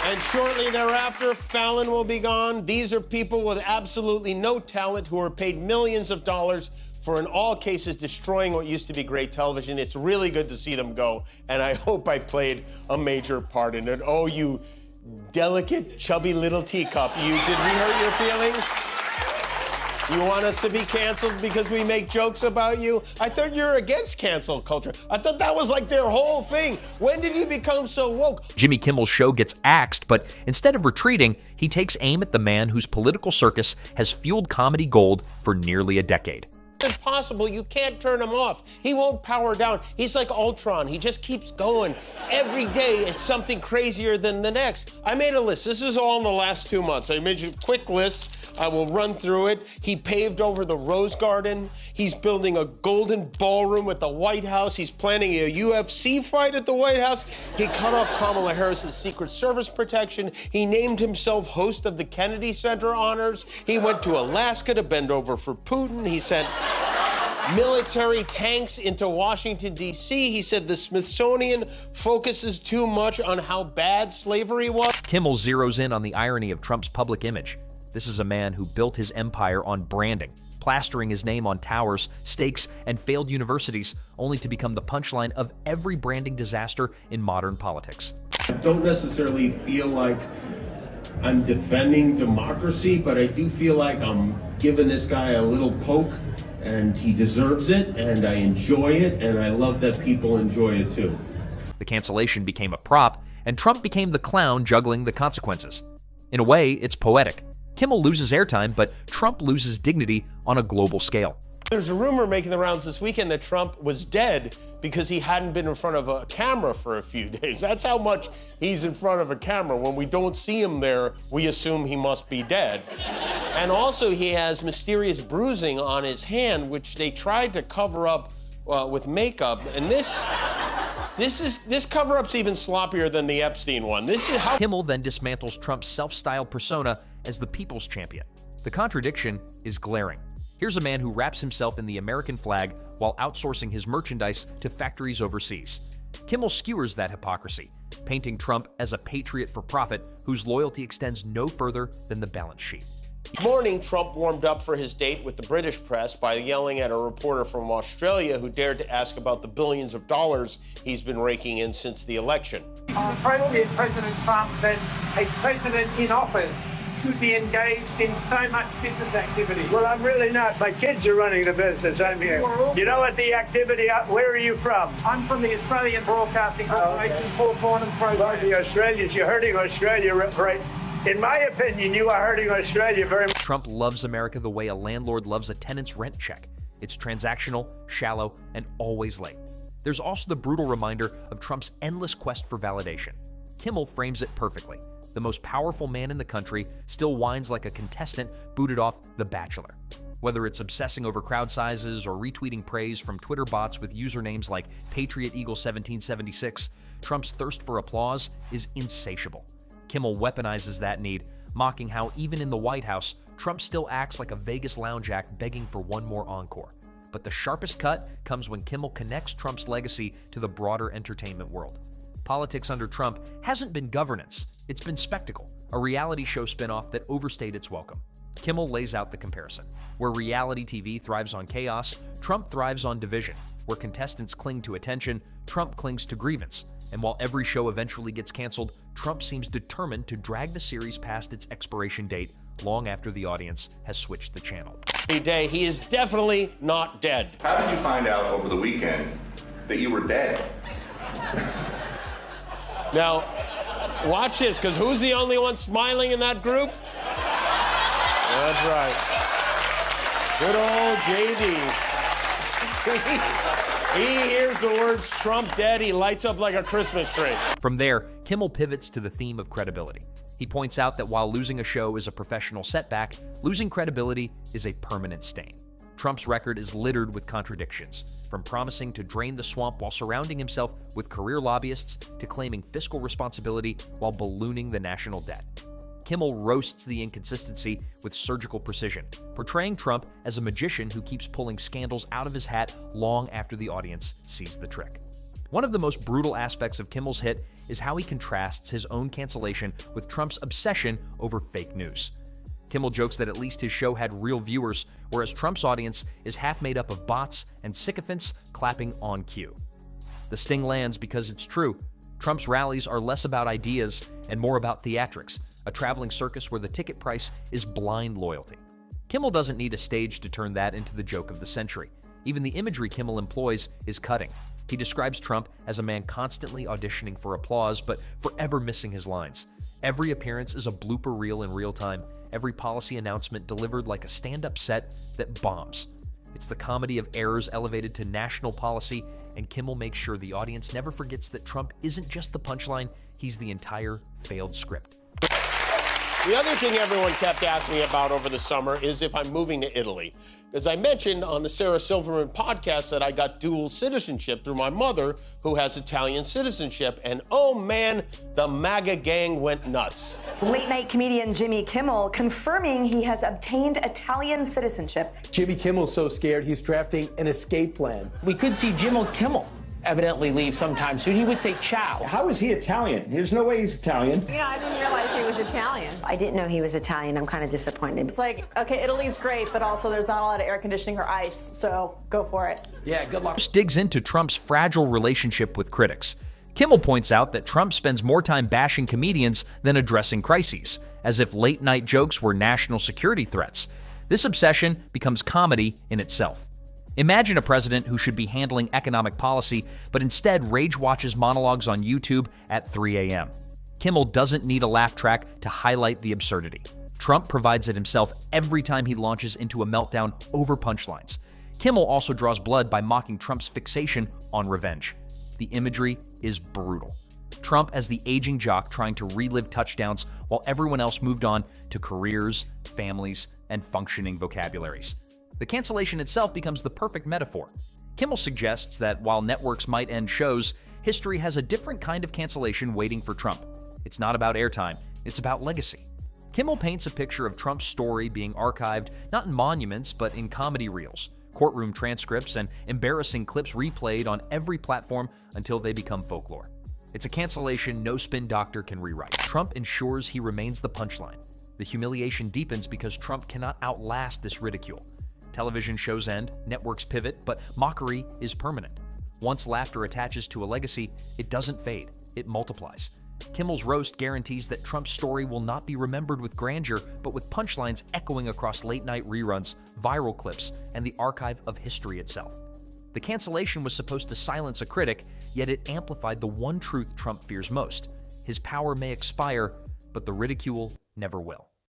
And shortly thereafter, Fallon will be gone. These are people with absolutely no talent who are paid millions of dollars for, in all cases, destroying what used to be great television. It's really good to see them go, and I hope I played a major part in it. Oh, you delicate, chubby little teacup. Did we hurt your feelings? You want us to be canceled because we make jokes about you? I thought you were against cancel culture. I thought that was like their whole thing. When did you become so woke? Jimmy Kimmel's show gets axed, but instead of retreating, he takes aim at the man whose political circus has fueled comedy gold for nearly a decade. It's impossible. You can't turn him off. He won't power down. He's like Ultron. He just keeps going. Every day, it's something crazier than the next. I made a list. This is all in the last 2 months. I made you a quick list. I will run through it. He paved over the Rose Garden. He's building a golden ballroom at the White House. He's planning a UFC fight at the White House. He cut off Kamala Harris's Secret Service protection. He named himself host of the Kennedy Center honors. He went to Alaska to bend over for Putin. He sent military tanks into Washington, D.C. He said the Smithsonian focuses too much on how bad slavery was. Kimmel zeroes in on the irony of Trump's public image. This is a man who built his empire on branding, plastering his name on towers, stakes, and failed universities, only to become the punchline of every branding disaster in modern politics. I don't necessarily feel like I'm defending democracy, but I do feel like I'm giving this guy a little poke, and he deserves it, and I enjoy it, and I love that people enjoy it too. The cancellation became a prop, and Trump became the clown juggling the consequences. In a way, it's poetic. Kimmel loses airtime, but Trump loses dignity on a global scale. There's a rumor making the rounds this weekend that Trump was dead because he hadn't been in front of a camera for a few days. That's how much he's in front of a camera. When we don't see him there, we assume he must be dead. And also, he has mysterious bruising on his hand, which they tried to cover up with makeup. And this cover-up's even sloppier than the Epstein one. This is how Kimmel then dismantles Trump's self-styled persona as the people's champion. The contradiction is glaring. Here's a man who wraps himself in the American flag while outsourcing his merchandise to factories overseas. Kimmel skewers that hypocrisy, painting Trump as a patriot for profit whose loyalty extends no further than the balance sheet. This morning, Trump warmed up for his date with the British press by yelling at a reporter from Australia who dared to ask about the billions of dollars he's been raking in since the election. President Trump said a president in office should be engaged in so much business activity. Well, I'm really not. My kids are running the business. I'm here. You know what the activity, where are you from? I'm from the Australian Broadcasting Corporation, Four Corners Program. Well, the Australians, you're hurting Australia, right? In my opinion, you are hurting Australia very much. Trump loves America the way a landlord loves a tenant's rent check. It's transactional, shallow, and always late. There's also the brutal reminder of Trump's endless quest for validation. Kimmel frames it perfectly. The most powerful man in the country still whines like a contestant booted off The Bachelor. Whether it's obsessing over crowd sizes or retweeting praise from Twitter bots with usernames like Patriot Eagle 1776, Trump's thirst for applause is insatiable. Kimmel weaponizes that need, mocking how even in the White House, Trump still acts like a Vegas lounge act begging for one more encore. But the sharpest cut comes when Kimmel connects Trump's legacy to the broader entertainment world. Politics under Trump hasn't been governance, it's been spectacle, a reality show spinoff that overstayed its welcome. Kimmel lays out the comparison. Where reality TV thrives on chaos, Trump thrives on division. Where contestants cling to attention, Trump clings to grievance. And while every show eventually gets canceled, Trump seems determined to drag the series past its expiration date long after the audience has switched the channel. Day, he is definitely not dead. How did you find out over the weekend that you were dead? Now, watch this, because who's the only one smiling in that group? That's right. Good old JD. He hears the words Trump dead, he lights up like a Christmas tree. From there, Kimmel pivots to the theme of credibility. He points out that while losing a show is a professional setback, losing credibility is a permanent stain. Trump's record is littered with contradictions, from promising to drain the swamp while surrounding himself with career lobbyists to claiming fiscal responsibility while ballooning the national debt. Kimmel roasts the inconsistency with surgical precision, portraying Trump as a magician who keeps pulling scandals out of his hat long after the audience sees the trick. One of the most brutal aspects of Kimmel's hit is how he contrasts his own cancellation with Trump's obsession over fake news. Kimmel jokes that at least his show had real viewers, whereas Trump's audience is half made up of bots and sycophants clapping on cue. The sting lands because it's true. Trump's rallies are less about ideas and more about theatrics, a traveling circus where the ticket price is blind loyalty. Kimmel doesn't need a stage to turn that into the joke of the century. Even the imagery Kimmel employs is cutting. He describes Trump as a man constantly auditioning for applause, but forever missing his lines. Every appearance is a blooper reel in real time, every policy announcement delivered like a stand-up set that bombs. It's the comedy of errors elevated to national policy, and Kimmel makes sure the audience never forgets that Trump isn't just the punchline, he's the entire failed script. The other thing everyone kept asking me about over the summer is if I'm moving to Italy. Because I mentioned on the Sarah Silverman podcast that I got dual citizenship through my mother, who has Italian citizenship. And oh man, the MAGA gang went nuts. Late-night comedian Jimmy Kimmel confirming he has obtained Italian citizenship. Jimmy Kimmel's so scared he's drafting an escape plan. We could see Jimmy Kimmel evidently leave sometime soon. He would say ciao. How is he Italian? There's no way he's Italian. You know, I didn't realize he was Italian. I didn't know he was Italian. I'm kind of disappointed. It's like, okay, Italy's great, but also there's not a lot of air conditioning or ice, so go for it. Yeah, good luck. Digs into Trump's fragile relationship with critics. Kimmel points out that Trump spends more time bashing comedians than addressing crises, as if late-night jokes were national security threats. This obsession becomes comedy in itself. Imagine a president who should be handling economic policy, but instead rage watches monologues on YouTube at 3 a.m. Kimmel doesn't need a laugh track to highlight the absurdity. Trump provides it himself every time he launches into a meltdown over punchlines. Kimmel also draws blood by mocking Trump's fixation on revenge. The imagery is brutal. Trump as the aging jock trying to relive touchdowns while everyone else moved on to careers, families, and functioning vocabularies. The cancellation itself becomes the perfect metaphor. Kimmel suggests that while networks might end shows, history has a different kind of cancellation waiting for Trump. It's not about airtime, it's about legacy. Kimmel paints a picture of Trump's story being archived not in monuments, but in comedy reels, courtroom transcripts, and embarrassing clips replayed on every platform until they become folklore. It's a cancellation no spin doctor can rewrite. Trump ensures he remains the punchline. The humiliation deepens because Trump cannot outlast this ridicule. Television shows end, networks pivot, but mockery is permanent. Once laughter attaches to a legacy, it doesn't fade, it multiplies. Kimmel's roast guarantees that Trump's story will not be remembered with grandeur, but with punchlines echoing across late-night reruns, viral clips, and the archive of history itself. The cancellation was supposed to silence a critic, yet it amplified the one truth Trump fears most. His power may expire, but the ridicule never will.